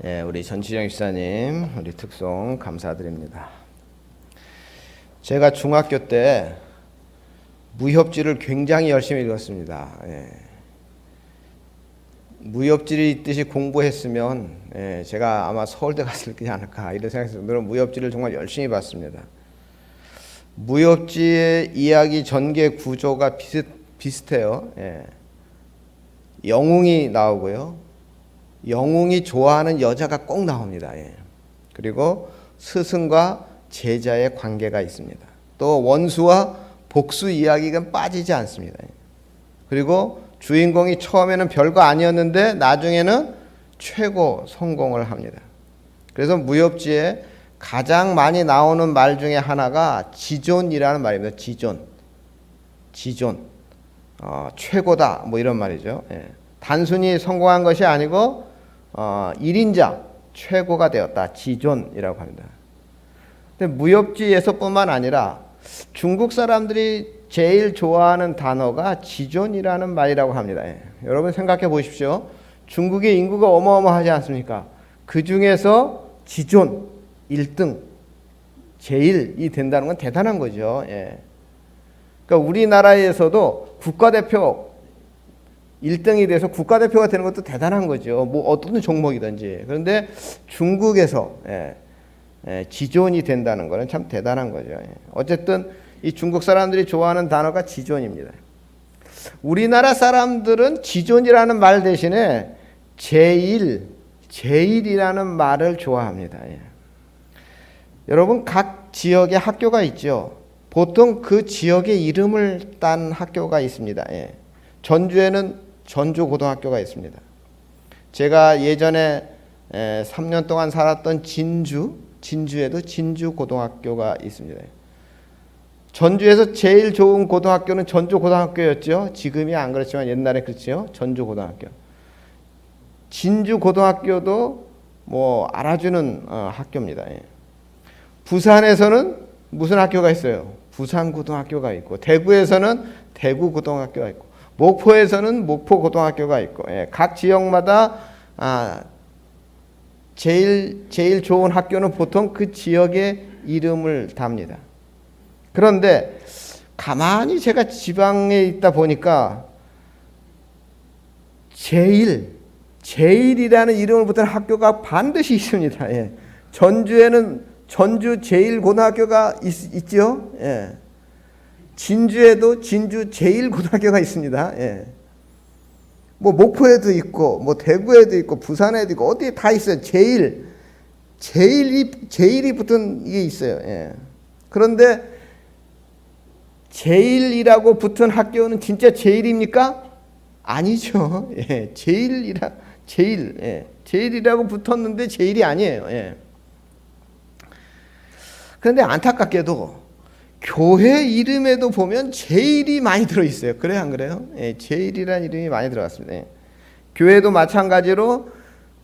우리 전치정 집사님, 우리 특송 감사드립니다. 제가 중학교 때 무협지를 굉장히 열심히 읽었습니다. 무협지를 읽듯이 공부했으면 제가 아마 서울대 갔을 지 않을까 이런 생각이 들어요. 무협지를 정말 열심히 봤습니다. 무협지의 이야기 전개 구조가 비슷해요. 영웅이 나오고요. 영웅이 좋아하는 여자가 꼭 나옵니다. 그리고 스승과 제자의 관계가 있습니다. 또 원수와 복수 이야기가 빠지지 않습니다. 그리고 주인공이 처음에는 별거 아니었는데 나중에는 최고 성공을 합니다. 그래서 무협지에 가장 많이 나오는 말 중에 하나가 지존이라는 말입니다. 지존. 최고다 뭐 이런 말이죠. 단순히 성공한 것이 아니고 1인자 최고가 되었다. 지존이라고 합니다. 근데 무협지에서뿐만 아니라 중국 사람들이 제일 좋아하는 단어가 지존이라는 말이라고 합니다. 여러분 생각해 보십시오. 중국의 인구가 어마어마하지 않습니까? 그 중에서 지존 1등 제일이 된다는 건 대단한 거죠. 그러니까 우리나라에서도 국가대표 1등이 돼서 국가대표가 되는 것도 대단한 거죠. 뭐 어떤 종목이든지. 그런데 중국에서 지존이 된다는 것은 참 대단한 거죠. 어쨌든 이 중국 사람들이 좋아하는 단어가 지존입니다. 우리나라 사람들은 지존이라는 말 대신에 제일이라는 말을 좋아합니다. 여러분 각 지역에 학교가 있죠. 보통 그 지역의 이름을 딴 학교가 있습니다. 전주에는 전주고등학교가 있습니다. 제가 예전에 3년 동안 살았던 진주에도 진주고등학교가 있습니다. 전주에서 제일 좋은 고등학교는 전주고등학교였죠. 지금이 안 그렇지만 옛날에 그렇죠. 전주고등학교. 진주고등학교도 뭐 알아주는 학교입니다. 부산에서는 무슨 학교가 있어요? 부산고등학교가 있고, 대구에서는 대구고등학교가 있고, 목포에서는 목포고등학교가 있고, 각 지역마다 제일 좋은 학교는 보통 그 지역의 이름을 답니다. 그런데 가만히 제가 지방에 있다 보니까 제일이라는 이름을 붙은 학교가 반드시 있습니다. 전주에는 전주 제일고등학교가 있죠. 진주에도 진주 제일고등학교가 있습니다. 뭐 목포에도 있고, 뭐 대구에도 있고, 부산에도 있고, 어디에 다 있어요. 제일이 붙은 이게 있어요. 그런데 제일이라고 붙은 학교는 진짜 제일입니까? 아니죠. 제일이라고 붙었는데 제일이 아니에요. 그런데 안타깝게도 교회 이름에도 보면 제일이 많이 들어있어요. 그래요, 안 그래요? 제일이라는 이름이 많이 들어갔습니다. 교회도 마찬가지로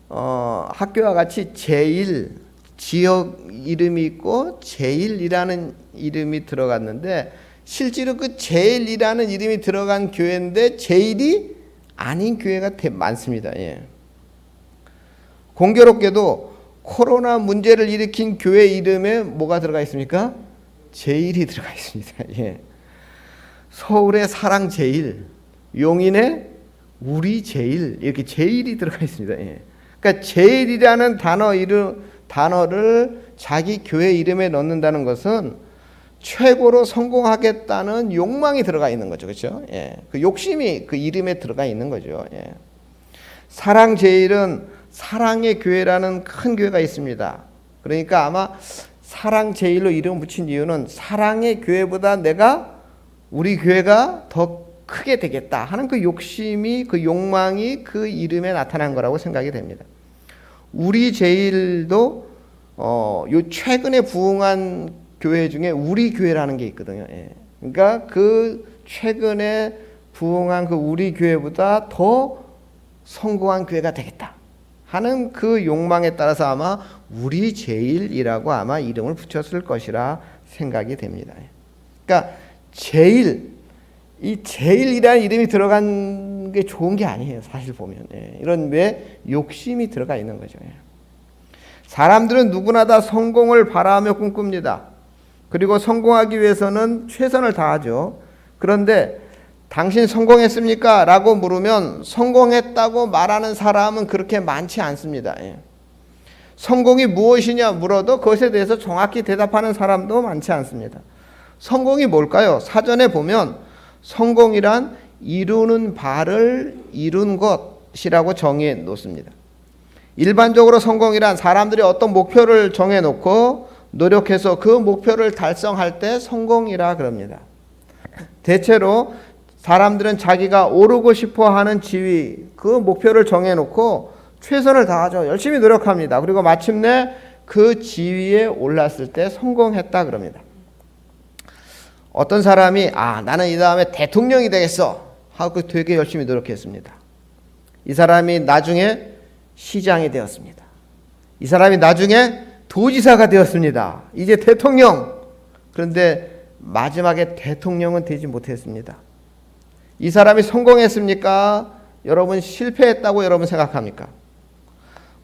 학교와 같이 제일 지역 이름이 있고 제일이라는 이름이 들어갔는데 실제로 그 제일이라는 이름이 들어간 교회인데 제일이 아닌 교회가 많습니다. 공교롭게도 코로나 문제를 일으킨 교회 이름에 뭐가 들어가 있습니까? 제일이 들어가 있습니다. 서울의 사랑 제일, 용인의 우리 제일, 이렇게 제일이 들어가 있습니다. 그러니까 제일이라는 단어를 자기 교회 이름에 넣는다는 것은 최고로 성공하겠다는 욕망이 들어가 있는 거죠. 그렇죠? 그 욕심이 그 이름에 들어가 있는 거죠. 사랑 제일은 사랑의 교회라는 큰 교회가 있습니다. 그러니까 아마 사랑 제일로 이름 붙인 이유는 사랑의 교회보다 우리 교회가 더 크게 되겠다 하는 그 욕심이, 그 욕망이 그 이름에 나타난 거라고 생각이 됩니다. 우리 제일도 요 최근에 부흥한 교회 중에 우리 교회라는 게 있거든요. 그러니까 그 최근에 부흥한 그 우리 교회보다 더 성공한 교회가 되겠다 하는 그 욕망에 따라서 아마 우리 제일이라고 아마 이름을 붙였을 것이라 생각이 됩니다. 그러니까 이 제일이라는 이름이 들어간 게 좋은 게 아니에요. 사실 보면 이런 왜 욕심이 들어가 있는 거죠. 사람들은 누구나 다 성공을 바라며 꿈꿉니다. 그리고 성공하기 위해서는 최선을 다하죠. 그런데 당신 성공했습니까? 라고 물으면 성공했다고 말하는 사람은 그렇게 많지 않습니다. 성공이 무엇이냐 물어도 그것에 대해서 정확히 대답하는 사람도 많지 않습니다. 성공이 뭘까요? 사전에 보면 성공이란 이루는 바를 이룬 것이라고 정해 놓습니다. 일반적으로 성공이란 사람들이 어떤 목표를 정해 놓고 노력해서 그 목표를 달성할 때 성공이라 그럽니다. 대체로 사람들은 자기가 오르고 싶어 하는 지위, 그 목표를 정해 놓고 최선을 다하죠. 열심히 노력합니다. 그리고 마침내 그 지위에 올랐을 때 성공했다 그럽니다. 어떤 사람이 나는 이 다음에 대통령이 되겠어 하고 되게 열심히 노력했습니다. 이 사람이 나중에 시장이 되었습니다. 이 사람이 나중에 도지사가 되었습니다. 이제 대통령. 그런데 마지막에 대통령은 되지 못했습니다. 이 사람이 성공했습니까? 여러분 실패했다고 여러분 생각합니까?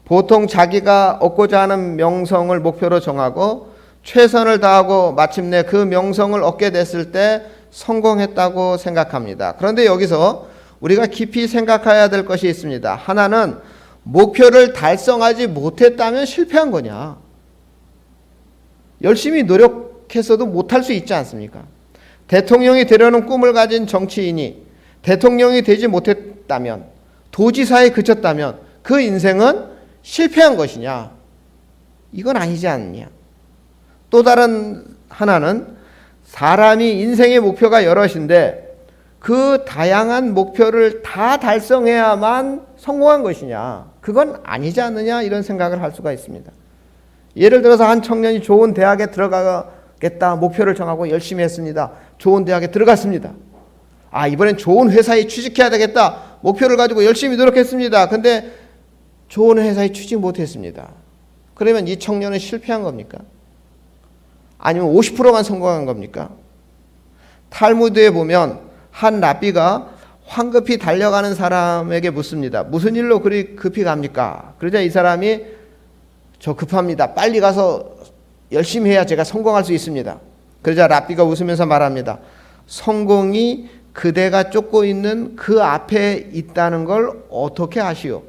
보통 자기가 얻고자 하는 명성을 목표로 정하고 최선을 다하고 마침내 그 명성을 얻게 됐을 때 성공했다고 생각합니다. 그런데 여기서 우리가 깊이 생각해야 될 것이 있습니다. 하나는 목표를 달성하지 못했다면 실패한 거냐? 열심히 노력했어도 못할 수 있지 않습니까? 대통령이 되려는 꿈을 가진 정치인이 대통령이 되지 못했다면, 도지사에 그쳤다면 그 인생은 실패한 것이냐? 이건 아니지 않느냐? 또 다른 하나는 사람이 인생의 목표가 여럿인데 그 다양한 목표를 다 달성해야만 성공한 것이냐? 그건 아니지 않느냐? 이런 생각을 할 수가 있습니다. 예를 들어서 한 청년이 좋은 대학에 들어가겠다 목표를 정하고 열심히 했습니다. 좋은 대학에 들어갔습니다. 이번엔 좋은 회사에 취직해야 되겠다 목표를 가지고 열심히 노력했습니다. 근데 좋은 회사에 취직 못했습니다. 그러면 이 청년은 실패한 겁니까? 아니면 50%만 성공한 겁니까? 탈무드에 보면 한 랍비가 황급히 달려가는 사람에게 묻습니다. 무슨 일로 그리 급히 갑니까? 그러자 이 사람이 저 급합니다. 빨리 가서 열심히 해야 제가 성공할 수 있습니다. 그러자 랍비가 웃으면서 말합니다. 성공이 그대가 쫓고 있는 그 앞에 있다는 걸 어떻게 아시오?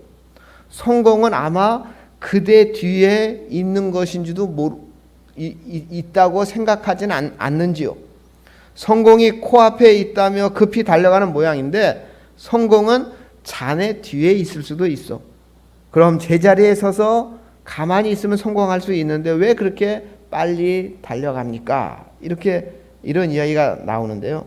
성공은 아마 그대 뒤에 있는 것인지도 있다고 생각하진 않는지요. 성공이 코앞에 있다며 급히 달려가는 모양인데 성공은 자네 뒤에 있을 수도 있어. 그럼 제자리에 서서 가만히 있으면 성공할 수 있는데 왜 그렇게 빨리 달려갑니까? 이런 이야기가 나오는데요.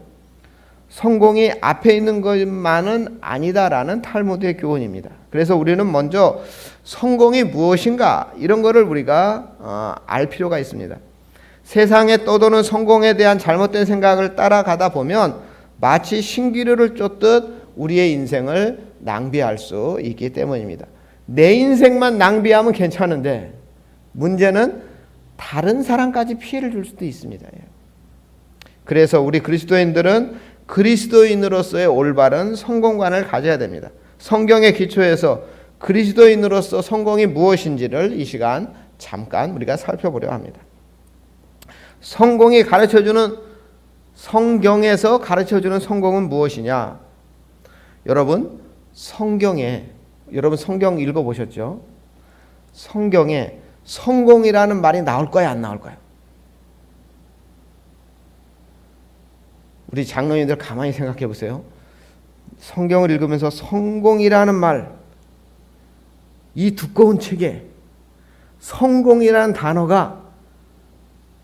성공이 앞에 있는 것만은 아니다라는 탈무드의 교훈입니다. 그래서 우리는 먼저 성공이 무엇인가 이런 거를 우리가 알 필요가 있습니다. 세상에 떠도는 성공에 대한 잘못된 생각을 따라가다 보면 마치 신기루를 쫓듯 우리의 인생을 낭비할 수 있기 때문입니다. 내 인생만 낭비하면 괜찮은데 문제는 다른 사람까지 피해를 줄 수도 있습니다. 그래서 우리 그리스도인들은 그리스도인으로서의 올바른 성공관을 가져야 됩니다. 성경의 기초에서 그리스도인으로서 성공이 무엇인지를 이 시간 잠깐 우리가 살펴보려 합니다. 성공이 가르쳐주는 성경에서 가르쳐주는 성공은 무엇이냐? 여러분 여러분 성경 읽어보셨죠? 성경에 성공이라는 말이 나올까요? 안 나올까요? 우리 장로님들 가만히 생각해 보세요. 성경을 읽으면서 성공이라는 말, 이 두꺼운 책에 성공이라는 단어가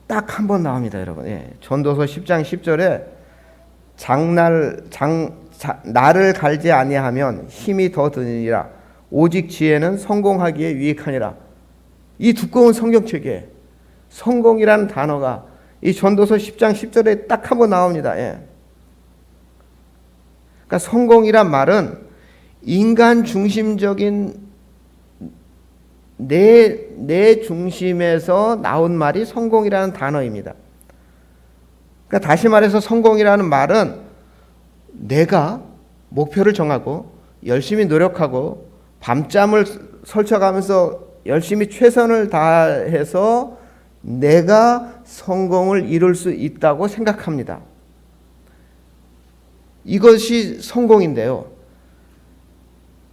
딱 한 번 나옵니다, 여러분. 전도서 10장 10절에 나를 갈지 아니하면 힘이 더 드니라. 오직 지혜는 성공하기에 유익하니라. 이 두꺼운 성경책에 성공이라는 단어가 이 전도서 10장 10절에 딱 한 번 나옵니다. 그러니까 성공이란 말은 인간 중심적인 내 중심에서 나온 말이 성공이라는 단어입니다. 그러니까 다시 말해서 성공이라는 말은 내가 목표를 정하고 열심히 노력하고 밤잠을 설쳐가면서 열심히 최선을 다해서 내가 성공을 이룰 수 있다고 생각합니다. 이것이 성공인데요.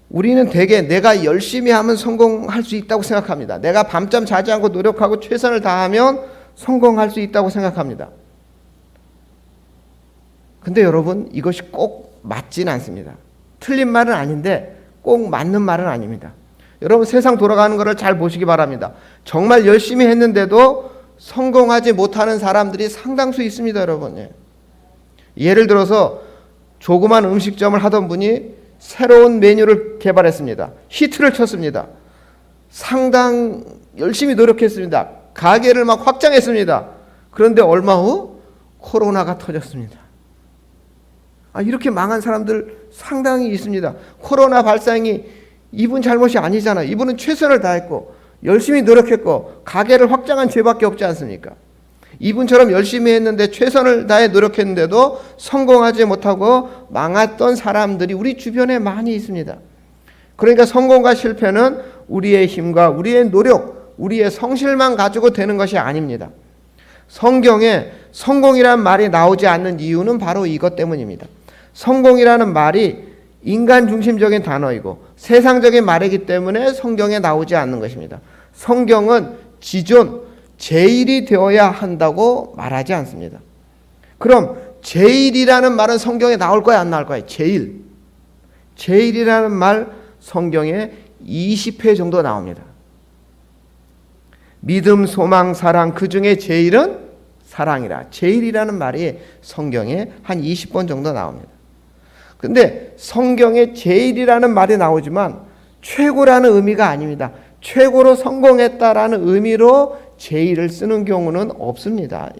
우리는 대개 내가 열심히 하면 성공할 수 있다고 생각합니다. 내가 밤잠 자지 않고 노력하고 최선을 다하면 성공할 수 있다고 생각합니다. 근데 여러분, 이것이 꼭 맞지는 않습니다. 틀린 말은 아닌데 꼭 맞는 말은 아닙니다. 여러분, 세상 돌아가는 것을 잘 보시기 바랍니다. 정말 열심히 했는데도 성공하지 못하는 사람들이 상당수 있습니다, 여러분. 예를 들어서 조그만 음식점을 하던 분이 새로운 메뉴를 개발했습니다. 히트를 쳤습니다. 상당 열심히 노력했습니다. 가게를 막 확장했습니다. 그런데 얼마 후 코로나가 터졌습니다. 이렇게 망한 사람들 상당히 있습니다. 코로나 발생이 이분 잘못이 아니잖아요. 이분은 최선을 다했고 열심히 노력했고 가게를 확장한 죄밖에 없지 않습니까? 이분처럼 열심히 했는데 최선을 다해 노력했는데도 성공하지 못하고 망했던 사람들이 우리 주변에 많이 있습니다. 그러니까 성공과 실패는 우리의 힘과 우리의 노력, 우리의 성실만 가지고 되는 것이 아닙니다. 성경에 성공이라는 말이 나오지 않는 이유는 바로 이것 때문입니다. 성공이라는 말이 인간 중심적인 단어이고 세상적인 말이기 때문에 성경에 나오지 않는 것입니다. 성경은 지존, 제일이 되어야 한다고 말하지 않습니다. 그럼 제일이라는 말은 성경에 나올 거야, 안 나올 거야? 제일이라는 말 성경에 20회 정도 나옵니다. 믿음, 소망, 사랑, 그 중에 제일은 사랑이라. 제일이라는 말이 성경에 한 20번 정도 나옵니다. 근데 성경에 제일이라는 말이 나오지만 최고라는 의미가 아닙니다. 최고로 성공했다라는 의미로 제일을 쓰는 경우는 없습니다.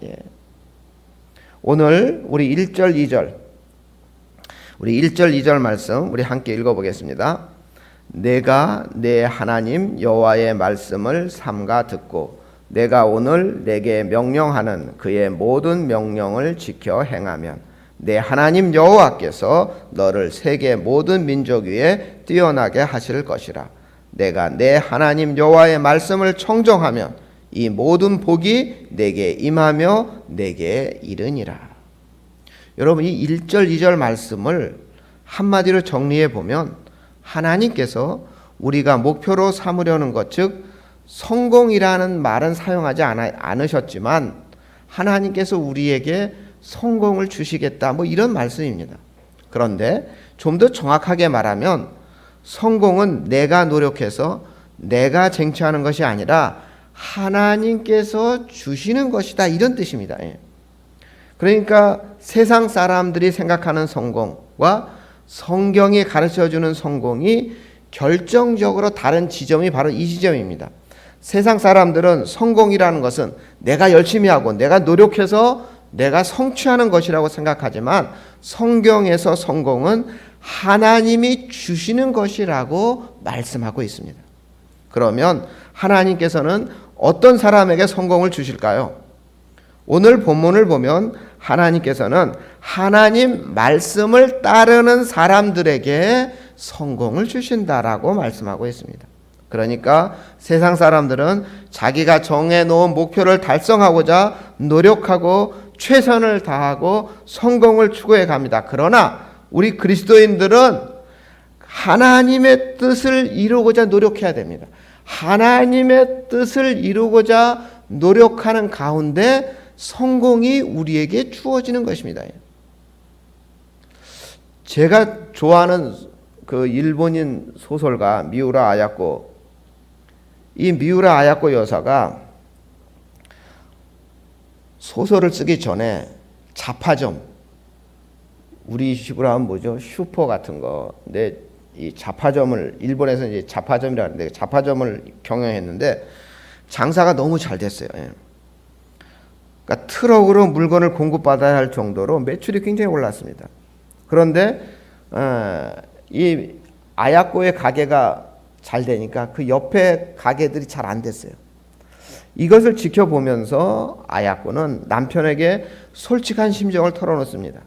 오늘 우리 1절, 2절, 우리 1절, 2절 말씀 우리 함께 읽어보겠습니다. 내가 내 하나님 여호와의 말씀을 삼가 듣고 내가 오늘 내게 명령하는 그의 모든 명령을 지켜 행하면 내 하나님 여호와께서 너를 세계 모든 민족 위에 뛰어나게 하실 것이라. 내가 내 하나님 여호와의 말씀을 청정하면 이 모든 복이 내게 임하며 내게 이르니라. 여러분, 이 1절 2절 말씀을 한마디로 정리해 보면 하나님께서 우리가 목표로 삼으려는 것, 즉 성공이라는 말은 사용하지 않으셨지만 하나님께서 우리에게 성공을 주시겠다, 이런 말씀입니다. 그런데 좀 더 정확하게 말하면 성공은 내가 노력해서 내가 쟁취하는 것이 아니라 하나님께서 주시는 것이다, 이런 뜻입니다. 그러니까 세상 사람들이 생각하는 성공과 성경이 가르쳐주는 성공이 결정적으로 다른 지점이 바로 이 지점입니다. 세상 사람들은 성공이라는 것은 내가 열심히 하고 내가 노력해서 내가 성취하는 것이라고 생각하지만 성경에서 성공은 하나님이 주시는 것이라고 말씀하고 있습니다. 그러면 하나님께서는 어떤 사람에게 성공을 주실까요? 오늘 본문을 보면 하나님께서는 하나님 말씀을 따르는 사람들에게 성공을 주신다라고 말씀하고 있습니다. 그러니까 세상 사람들은 자기가 정해놓은 목표를 달성하고자 노력하고 최선을 다하고 성공을 추구해 갑니다. 그러나 우리 그리스도인들은 하나님의 뜻을 이루고자 노력해야 됩니다. 하나님의 뜻을 이루고자 노력하는 가운데 성공이 우리에게 주어지는 것입니다. 제가 좋아하는 그 일본인 소설가 미우라 아야코, 이 미우라 아야코 여사가 소설을 쓰기 전에 잡화점, 우리 식으로 하면 뭐죠? 슈퍼 같은 거. 근데 이 잡화점을, 일본에서 이제 잡화점이라 하는데 잡화점을 경영했는데 장사가 너무 잘 됐어요. 그러니까 트럭으로 물건을 공급받아야 할 정도로 매출이 굉장히 올랐습니다. 그런데 이 아야코의 가게가 잘 되니까 그 옆에 가게들이 잘 안 됐어요. 이것을 지켜보면서 아야코는 남편에게 솔직한 심정을 털어놓습니다.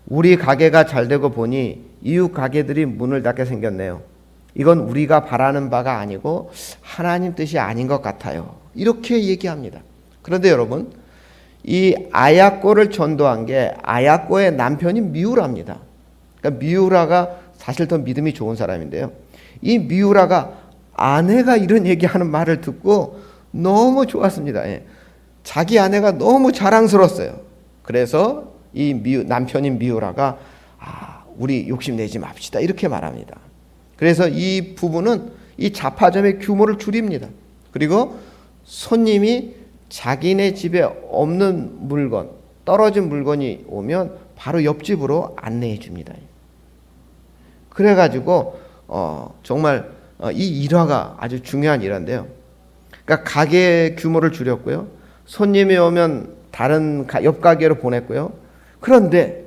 우리 가게가 잘 되고 보니 이웃 가게들이 문을 닫게 생겼네요. 이건 우리가 바라는 바가 아니고 하나님 뜻이 아닌 것 같아요. 이렇게 얘기합니다. 그런데 여러분, 이 아야꼬를 전도한 게 아야꼬의 남편이 미우라입니다. 그러니까 미우라가 사실 더 믿음이 좋은 사람인데요. 이 미우라가 아내가 이런 얘기하는 말을 듣고 너무 좋았습니다. 자기 아내가 너무 자랑스러웠어요. 그래서 이 남편인 미우라가 우리 욕심내지 맙시다 이렇게 말합니다. 그래서 이 부부는 이 잡화점의 규모를 줄입니다. 그리고 손님이 자기네 집에 없는 물건, 떨어진 물건이 오면 바로 옆집으로 안내해 줍니다. 그래가지고 정말 이 일화가 아주 중요한 일화인데요. 그러니까 가게 규모를 줄였고요. 손님이 오면 다른 옆 가게로 보냈고요. 그런데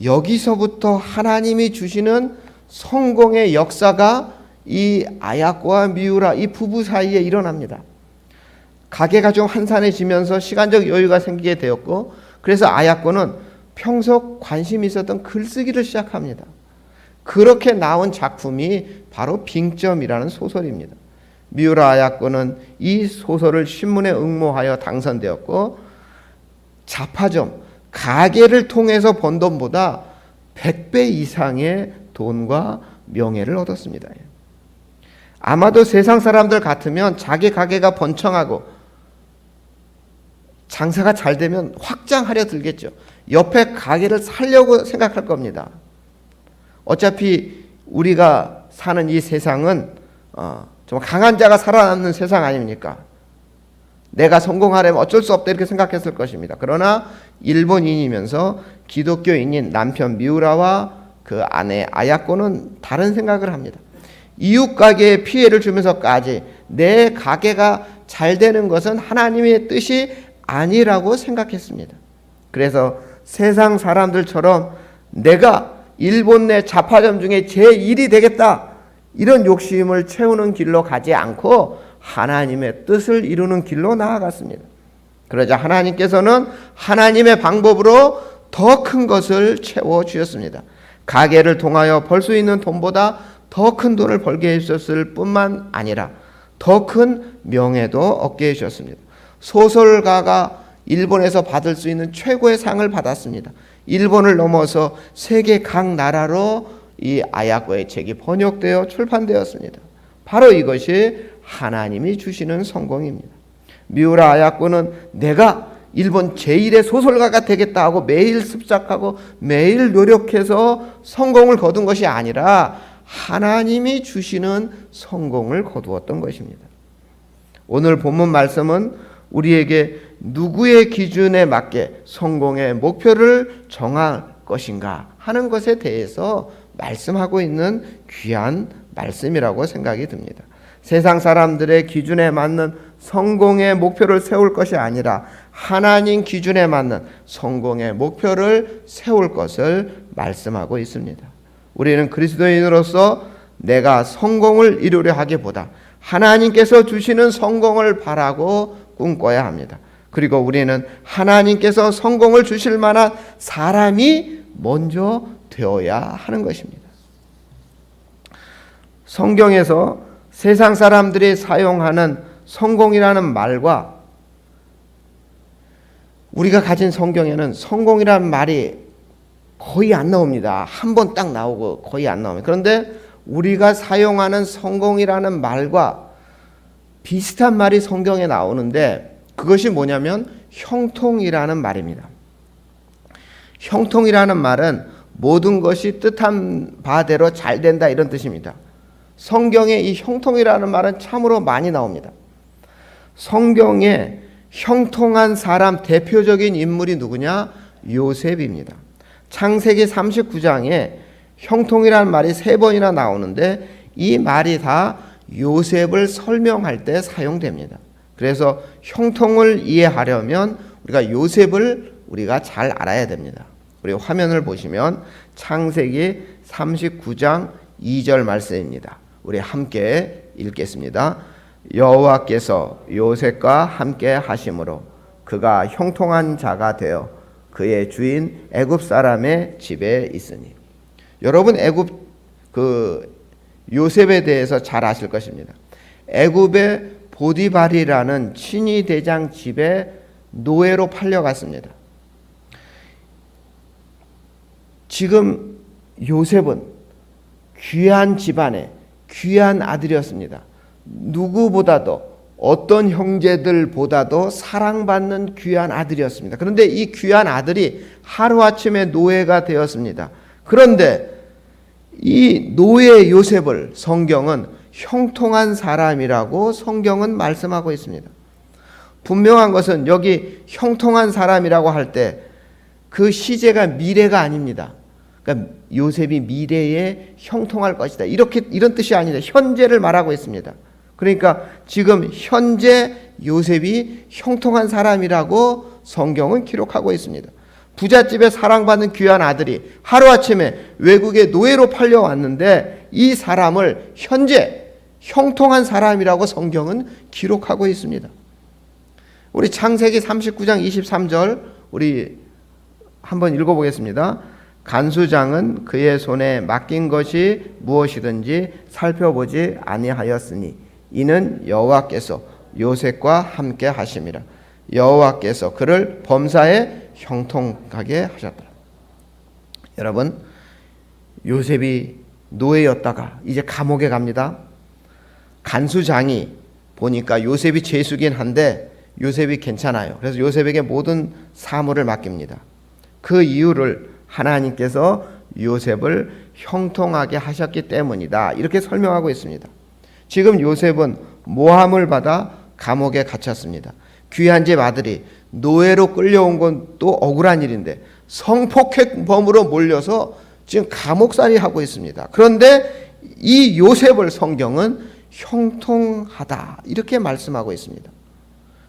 여기서부터 하나님이 주시는 성공의 역사가 이 아야꼬와 미우라 이 부부 사이에 일어납니다. 가게가 좀 한산해지면서 시간적 여유가 생기게 되었고, 그래서 아야꼬는 평소 관심이 있었던 글쓰기를 시작합니다. 그렇게 나온 작품이 바로 빙점이라는 소설입니다. 미우라 아야꼬는 이 소설을 신문에 응모하여 당선되었고, 잡화점, 가게를 통해서 번 돈보다 100배 이상의 돈과 명예를 얻었습니다. 아마도 세상 사람들 같으면 자기 가게가 번창하고 장사가 잘 되면 확장하려 들겠죠. 옆에 가게를 살려고 생각할 겁니다. 어차피 우리가 사는 이 세상은 정말 강한 자가 살아남는 세상 아닙니까? 내가 성공하려면 어쩔 수 없다 이렇게 생각했을 것입니다. 그러나 일본인이면서 기독교인인 남편 미우라와 그 아내 아야꼬는 다른 생각을 합니다. 이웃 가게에 피해를 주면서까지 내 가게가 잘 되는 것은 하나님의 뜻이 아니라고 생각했습니다. 그래서 세상 사람들처럼 내가 일본 내 잡화점 중에 제1이 되겠다 이런 욕심을 채우는 길로 가지 않고 하나님의 뜻을 이루는 길로 나아갔습니다. 그러자 하나님께서는 하나님의 방법으로 더 큰 것을 채워주셨습니다. 가게를 통하여 벌 수 있는 돈보다 더 큰 돈을 벌게 해주셨을 뿐만 아니라 더 큰 명예도 얻게 해주셨습니다. 소설가가 일본에서 받을 수 있는 최고의 상을 받았습니다. 일본을 넘어서 세계 각 나라로 이 아야꼬의 책이 번역되어 출판되었습니다. 바로 이것이 하나님이 주시는 성공입니다. 미우라 아야꼬는 내가 일본 제1의 소설가가 되겠다 하고 매일 습작하고 매일 노력해서 성공을 거둔 것이 아니라 하나님이 주시는 성공을 거두었던 것입니다. 오늘 본문 말씀은 우리에게 누구의 기준에 맞게 성공의 목표를 정할 것인가 하는 것에 대해서 말씀하고 있는 귀한 말씀이라고 생각이 듭니다. 세상 사람들의 기준에 맞는 성공의 목표를 세울 것이 아니라 하나님 기준에 맞는 성공의 목표를 세울 것을 말씀하고 있습니다. 우리는 그리스도인으로서 내가 성공을 이루려 하기보다 하나님께서 주시는 성공을 바라고 꿈꿔야 합니다. 그리고 우리는 하나님께서 성공을 주실 만한 사람이 먼저 되어야 하는 것입니다. 성경에서 세상 사람들이 사용하는 성공이라는 말과 우리가 가진 성경에는 성공이라는 말이 거의 안 나옵니다. 한 번 딱 나오고 거의 안 나옵니다. 그런데 우리가 사용하는 성공이라는 말과 비슷한 말이 성경에 나오는데 그것이 뭐냐면 형통이라는 말입니다. 형통이라는 말은 모든 것이 뜻한 바대로 잘 된다 이런 뜻입니다. 성경에 이 형통이라는 말은 참으로 많이 나옵니다. 성경에 형통한 사람 대표적인 인물이 누구냐? 요셉입니다. 창세기 39장에 형통이라는 말이 3번이나 나오는데 이 말이 다 요셉을 설명할 때 사용됩니다. 그래서 형통을 이해하려면 우리가 요셉을 우리가 잘 알아야 됩니다. 우리 화면을 보시면 창세기 39장 2절 말씀입니다. 우리 함께 읽겠습니다. 여호와께서 요셉과 함께 하심으로 그가 형통한 자가 되어 그의 주인 애굽 사람의 집에 있으니. 여러분 애굽 요셉에 대해서 잘 아실 것입니다. 애굽의 보디발이라는 친위 대장 집에 노예로 팔려갔습니다. 지금 요셉은 귀한 집안의 귀한 아들이었습니다. 누구보다도 어떤 형제들보다도 사랑받는 귀한 아들이었습니다. 그런데 이 귀한 아들이 하루아침에 노예가 되었습니다. 그런데 이 노예 요셉을 성경은 형통한 사람이라고 성경은 말씀하고 있습니다. 분명한 것은 여기 형통한 사람이라고 할 때 그 시제가 미래가 아닙니다. 그러니까 요셉이 미래에 형통할 것이다. 이런 뜻이 아니다. 현재를 말하고 있습니다. 그러니까 지금 현재 요셉이 형통한 사람이라고 성경은 기록하고 있습니다. 부잣집에 사랑받는 귀한 아들이 하루아침에 외국에 노예로 팔려왔는데 이 사람을 현재 형통한 사람이라고 성경은 기록하고 있습니다. 우리 창세기 39장 23절 우리 한번 읽어보겠습니다. 간수장은 그의 손에 맡긴 것이 무엇이든지 살펴보지 아니하였으니 이는 여호와께서 요셉과 함께 하심이라. 여호와께서 그를 범사에 형통하게 하셨더라. 여러분, 요셉이 노예였다가 이제 감옥에 갑니다. 간수장이 보니까 요셉이 죄수긴 한데 요셉이 괜찮아요. 그래서 요셉에게 모든 사물을 맡깁니다. 그 이유를 하나님께서 요셉을 형통하게 하셨기 때문이다. 이렇게 설명하고 있습니다. 지금 요셉은 모함을 받아 감옥에 갇혔습니다. 귀한 집 아들이 노예로 끌려온 건 또 억울한 일인데 성폭행범으로 몰려서 지금 감옥살이 하고 있습니다. 그런데 이 요셉을 성경은 형통하다 이렇게 말씀하고 있습니다.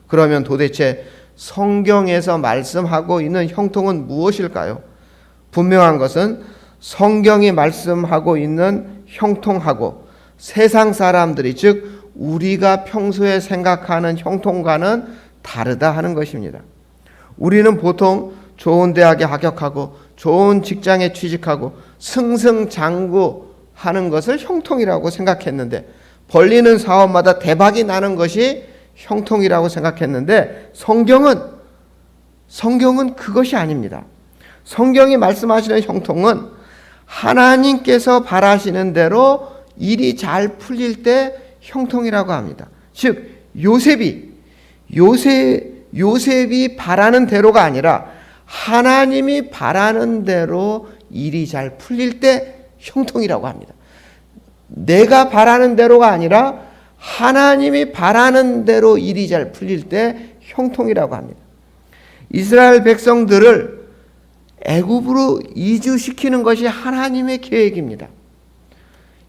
그러면 도대체 성경에서 말씀하고 있는 형통은 무엇일까요? 분명한 것은 성경이 말씀하고 있는 형통하고 세상 사람들이 즉 우리가 평소에 생각하는 형통과는 다르다 하는 것입니다. 우리는 보통 좋은 대학에 합격하고 좋은 직장에 취직하고 승승장구하는 것을 형통이라고 생각했는데 벌리는 사업마다 대박이 나는 것이 형통이라고 생각했는데 성경은 그것이 아닙니다. 성경이 말씀하시는 형통은 하나님께서 바라시는 대로 일이 잘 풀릴 때 형통이라고 합니다. 즉 요셉이 바라는 대로가 아니라 하나님이 바라는 대로 일이 잘 풀릴 때 형통이라고 합니다. 내가 바라는 대로가 아니라 하나님이 바라는 대로 일이 잘 풀릴 때 형통이라고 합니다. 이스라엘 백성들을 애굽으로 이주시키는 것이 하나님의 계획입니다.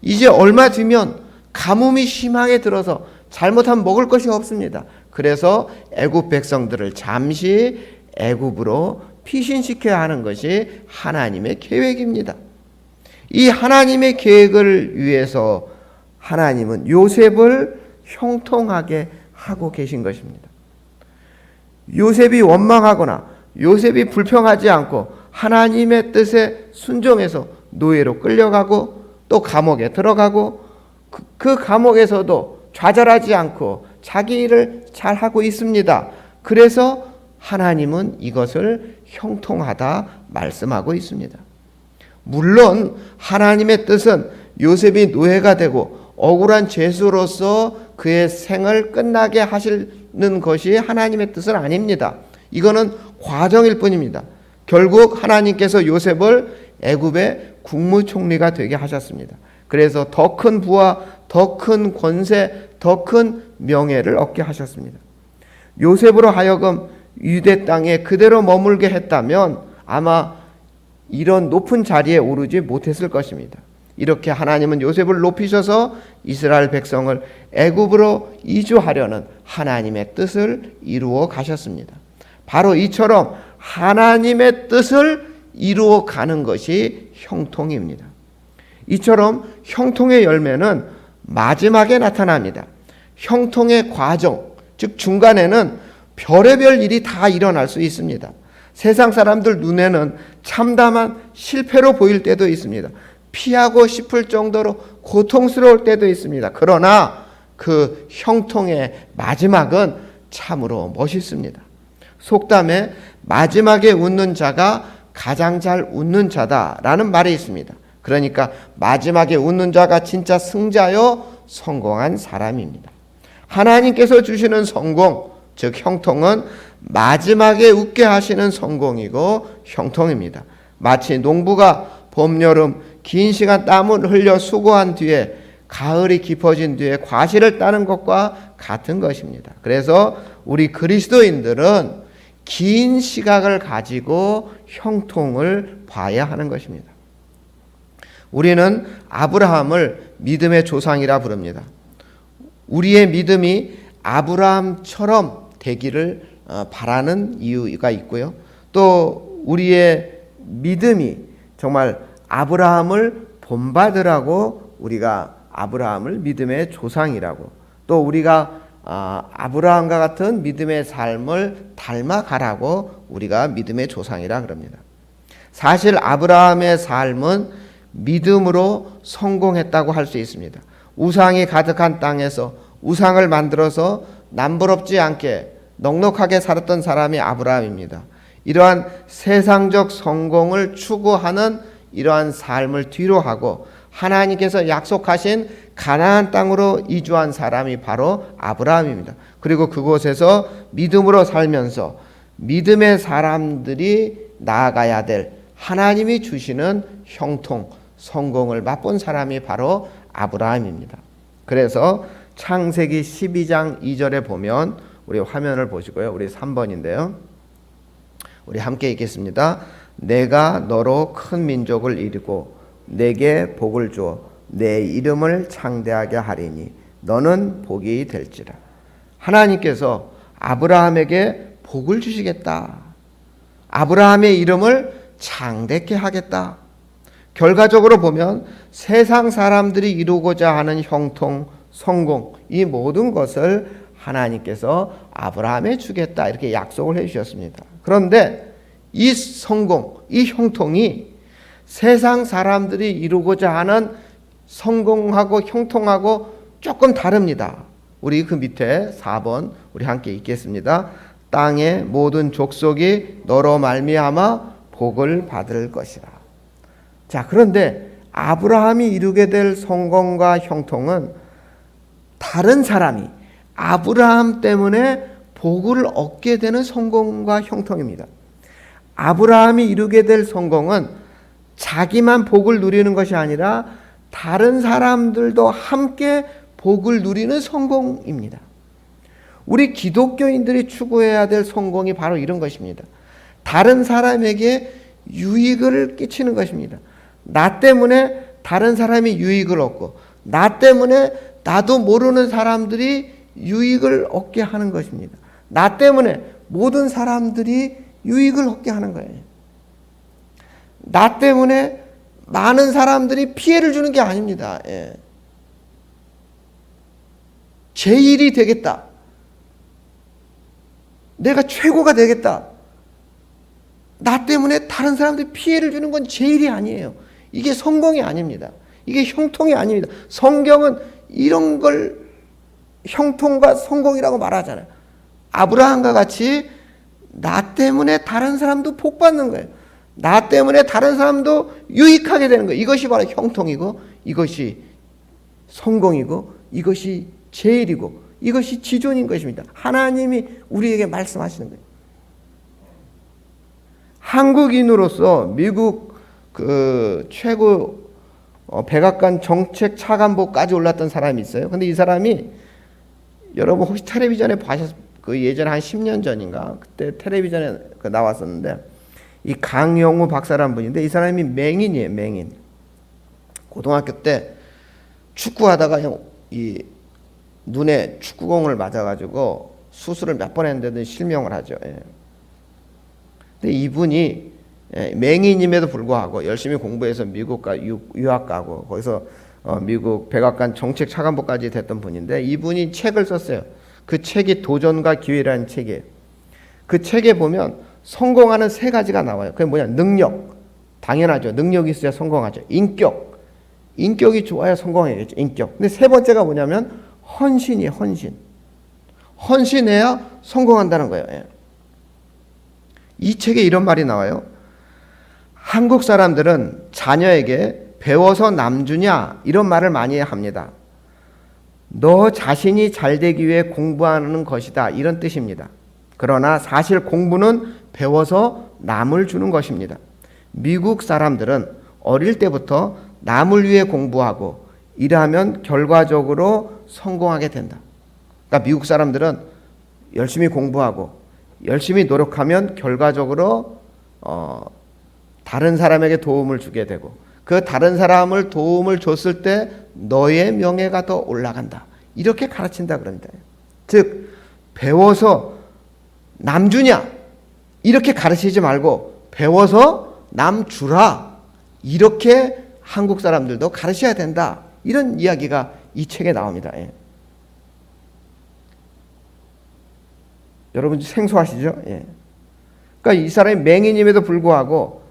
이제 얼마 뒤면 가뭄이 심하게 들어서 잘못하면 먹을 것이 없습니다. 그래서 애굽 백성들을 잠시 애굽으로 피신시켜야 하는 것이 하나님의 계획입니다. 이 하나님의 계획을 위해서 하나님은 요셉을 형통하게 하고 계신 것입니다. 요셉이 원망하거나 요셉이 불평하지 않고 하나님의 뜻에 순종해서 노예로 끌려가고 또 감옥에 들어가고 그 감옥에서도 좌절하지 않고 자기 일을 잘하고 있습니다. 그래서 하나님은 이것을 형통하다 말씀하고 있습니다. 물론 하나님의 뜻은 요셉이 노예가 되고 억울한 죄수로서 그의 생을 끝나게 하시는 것이 하나님의 뜻은 아닙니다. 이거는 과정일 뿐입니다. 결국 하나님께서 요셉을 애굽의 국무총리가 되게 하셨습니다. 그래서 더 큰 부와 더 큰 권세, 더 큰 명예를 얻게 하셨습니다. 요셉으로 하여금 유대 땅에 그대로 머물게 했다면 아마 이런 높은 자리에 오르지 못했을 것입니다. 이렇게 하나님은 요셉을 높이셔서 이스라엘 백성을 애굽으로 이주하려는 하나님의 뜻을 이루어 가셨습니다. 바로 이처럼 하나님의 뜻을 이루어 가는 것이 형통입니다. 이처럼 형통의 열매는 마지막에 나타납니다. 형통의 과정, 즉 중간에는 별의별 일이 다 일어날 수 있습니다. 세상 사람들 눈에는 참담한 실패로 보일 때도 있습니다. 피하고 싶을 정도로 고통스러울 때도 있습니다. 그러나 그 형통의 마지막은 참으로 멋있습니다. 속담에 마지막에 웃는 자가 가장 잘 웃는 자다라는 말이 있습니다. 그러니까 마지막에 웃는 자가 진짜 승자요 성공한 사람입니다. 하나님께서 주시는 성공, 즉 형통은 마지막에 웃게 하시는 성공이고 형통입니다. 마치 농부가 봄, 여름 긴 시간 땀을 흘려 수고한 뒤에 가을이 깊어진 뒤에 과실을 따는 것과 같은 것입니다. 그래서 우리 그리스도인들은 긴 시각을 가지고 형통을 봐야 하는 것입니다. 우리는 아브라함을 믿음의 조상이라 부릅니다. 우리의 믿음이 아브라함처럼 되기를 바라는 이유가 있고요. 또 우리의 믿음이 정말 아브라함을 본받으라고 우리가 아브라함을 믿음의 조상이라고, 또 우리가 아브라함과 같은 믿음의 삶을 닮아가라고 우리가 믿음의 조상이라 그럽니다. 사실 아브라함의 삶은 믿음으로 성공했다고 할 수 있습니다. 우상이 가득한 땅에서 우상을 만들어서 남부럽지 않게 넉넉하게 살았던 사람이 아브라함입니다. 이러한 세상적 성공을 추구하는 이러한 삶을 뒤로하고 하나님께서 약속하신 가나안 땅으로 이주한 사람이 바로 아브라함입니다. 그리고 그곳에서 믿음으로 살면서 믿음의 사람들이 나아가야 될 하나님이 주시는 형통, 성공을 맛본 사람이 바로 아브라함입니다. 그래서 창세기 12장 2절에 보면, 우리 화면을 보시고요. 우리 3번인데요. 우리 함께 읽겠습니다. 내가 너로 큰 민족을 이루고 내게 복을 주어 내 이름을 창대하게 하리니 너는 복이 될지라. 하나님께서 아브라함에게 복을 주시겠다. 아브라함의 이름을 창대케 하겠다. 결과적으로 보면 세상 사람들이 이루고자 하는 형통, 성공, 이 모든 것을 하나님께서 아브라함에 주겠다 이렇게 약속을 해 주셨습니다. 그런데 이 성공, 이 형통이 세상 사람들이 이루고자 하는 성공하고 형통하고 조금 다릅니다. 우리 그 밑에 4번 우리 함께 읽겠습니다. 땅의 모든 족속이 너로 말미암아 복을 받을 것이라. 자, 그런데 아브라함이 이루게 될 성공과 형통은 다른 사람이 아브라함 때문에 복을 얻게 되는 성공과 형통입니다. 아브라함이 이루게 될 성공은 자기만 복을 누리는 것이 아니라 다른 사람들도 함께 복을 누리는 성공입니다. 우리 기독교인들이 추구해야 될 성공이 바로 이런 것입니다. 다른 사람에게 유익을 끼치는 것입니다. 나 때문에 다른 사람이 유익을 얻고, 나 때문에 나도 모르는 사람들이 유익을 얻게 하는 것입니다. 나 때문에 모든 사람들이 유익을 얻게 하는 거예요. 나 때문에 많은 사람들이 피해를 주는 게 아닙니다. 예. 제 일이 되겠다. 내가 최고가 되겠다. 나 때문에 다른 사람들이 피해를 주는 건 제 일이 아니에요. 이게 성공이 아닙니다. 이게 형통이 아닙니다. 성경은 이런 걸 형통과 성공이라고 말하잖아요. 아브라함과 같이 나 때문에 다른 사람도 복 받는 거예요. 나 때문에 다른 사람도 유익하게 되는 거예요. 이것이 바로 형통이고, 이것이 성공이고, 이것이 제일이고, 이것이 지존인 것입니다. 하나님이 우리에게 말씀하시는 거예요. 한국인으로서 미국 그 최고 백악관 정책 차관보까지 올랐던 사람이 있어요. 근데 이 사람이, 여러분 혹시 텔레비전에 그 예전에 한 10년 전인가 그때 텔레비전에 나왔었는데, 이 강영우 박사라는 분인데 이 사람이 맹인이에요. 맹인. 고등학교 때 축구하다가 이 눈에 축구공을 맞아가지고 수술을 몇 번 했는데도 실명을 하죠. 예. 근데 이분이 맹인임에도 불구하고 열심히 공부해서 미국 유학 가고 거기서 미국 백악관 정책 차관보까지 됐던 분인데, 이분이 책을 썼어요. 그 책이 도전과 기회라는 책이에요. 그 책에 보면 성공하는 세 가지가 나와요. 그게 뭐냐? 능력. 당연하죠. 능력이 있어야 성공하죠. 인격. 인격이 좋아야 성공해야겠죠. 인격. 근데 세 번째가 뭐냐면 헌신이에요. 헌신. 헌신해야 성공한다는 거예요. 예. 이 책에 이런 말이 나와요. 한국 사람들은 자녀에게 배워서 남주냐 이런 말을 많이 합니다. 너 자신이 잘 되기 위해 공부하는 것이다 이런 뜻입니다. 그러나 사실 공부는 배워서 남을 주는 것입니다. 미국 사람들은 어릴 때부터 남을 위해 공부하고 일하면 결과적으로 성공하게 된다. 그러니까 미국 사람들은 열심히 공부하고 열심히 노력하면 결과적으로 다른 사람에게 도움을 주게 되고 그 다른 사람을 도움을 줬을 때 너의 명예가 더 올라간다. 이렇게 가르친다 그럽니다. 즉 배워서 남 주냐 이렇게 가르치지 말고 배워서 남 주라. 이렇게 한국 사람들도 가르쳐야 된다. 이런 이야기가 이 책에 나옵니다. 예. 여러분 생소하시죠? 예. 그러니까 이 사람이 맹인임에도 불구하고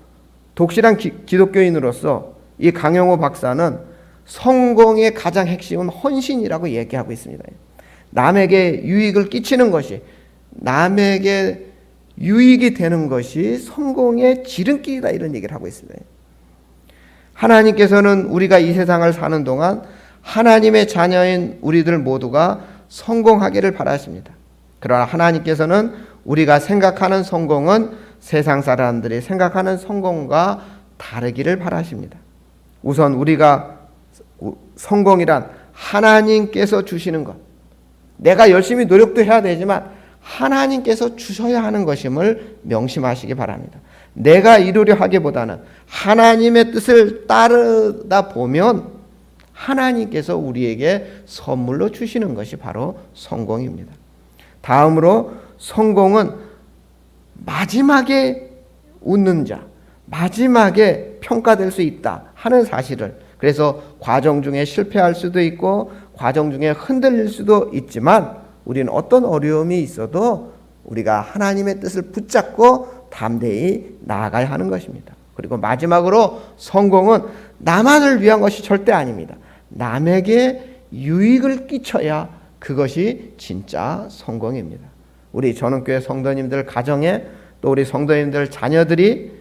독실한 기독교인으로서 이 강영호 박사는 성공의 가장 핵심은 헌신이라고 얘기하고 있습니다. 남에게 유익을 끼치는 것이, 남에게 유익이 되는 것이 성공의 지름길이다 이런 얘기를 하고 있습니다. 하나님께서는 우리가 이 세상을 사는 동안 하나님의 자녀인 우리들 모두가 성공하기를 바라십니다. 그러나 하나님께서는 우리가 생각하는 성공은 세상 사람들이 생각하는 성공과 다르기를 바라십니다. 우선 우리가 성공이란 하나님께서 주시는 것, 내가 열심히 노력도 해야 되지만 하나님께서 주셔야 하는 것임을 명심하시기 바랍니다. 내가 이루려 하기보다는 하나님의 뜻을 따르다 보면 하나님께서 우리에게 선물로 주시는 것이 바로 성공입니다. 다음으로 성공은 마지막에 웃는 자, 마지막에 평가될 수 있다 하는 사실을, 그래서 과정 중에 실패할 수도 있고 과정 중에 흔들릴 수도 있지만 우리는 어떤 어려움이 있어도 우리가 하나님의 뜻을 붙잡고 담대히 나아가야 하는 것입니다. 그리고 마지막으로 성공은 나만을 위한 것이 절대 아닙니다. 남에게 유익을 끼쳐야 그것이 진짜 성공입니다. 우리 전원교회 성도님들 가정에 또 우리 성도님들 자녀들이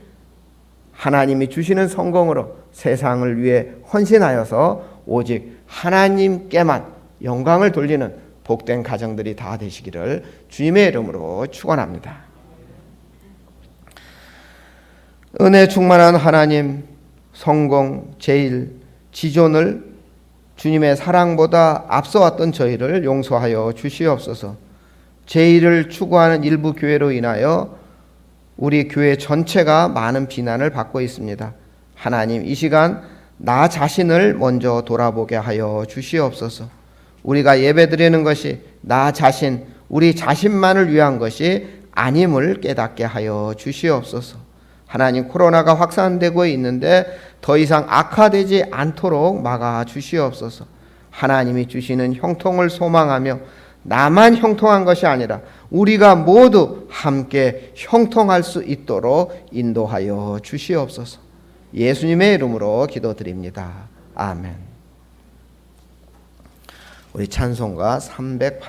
하나님이 주시는 성공으로 세상을 위해 헌신하여서 오직 하나님께만 영광을 돌리는 복된 가정들이 다 되시기를 주님의 이름으로 축원합니다. 은혜 충만한 하나님, 성공, 제일, 지존을 주님의 사랑보다 앞서왔던 저희를 용서하여 주시옵소서. 제일을 추구하는 일부 교회로 인하여 우리 교회 전체가 많은 비난을 받고 있습니다. 하나님, 이 시간 나 자신을 먼저 돌아보게 하여 주시옵소서. 우리가 예배드리는 것이 나 자신, 우리 자신만을 위한 것이 아님을 깨닫게 하여 주시옵소서. 하나님, 코로나가 확산되고 있는데 더 이상 악화되지 않도록 막아 주시옵소서. 하나님이 주시는 형통을 소망하며 나만 형통한 것이 아니라 우리가 모두 함께 형통할 수 있도록 인도하여 주시옵소서. 예수님의 이름으로 기도드립니다. 아멘. 우리 찬송가 308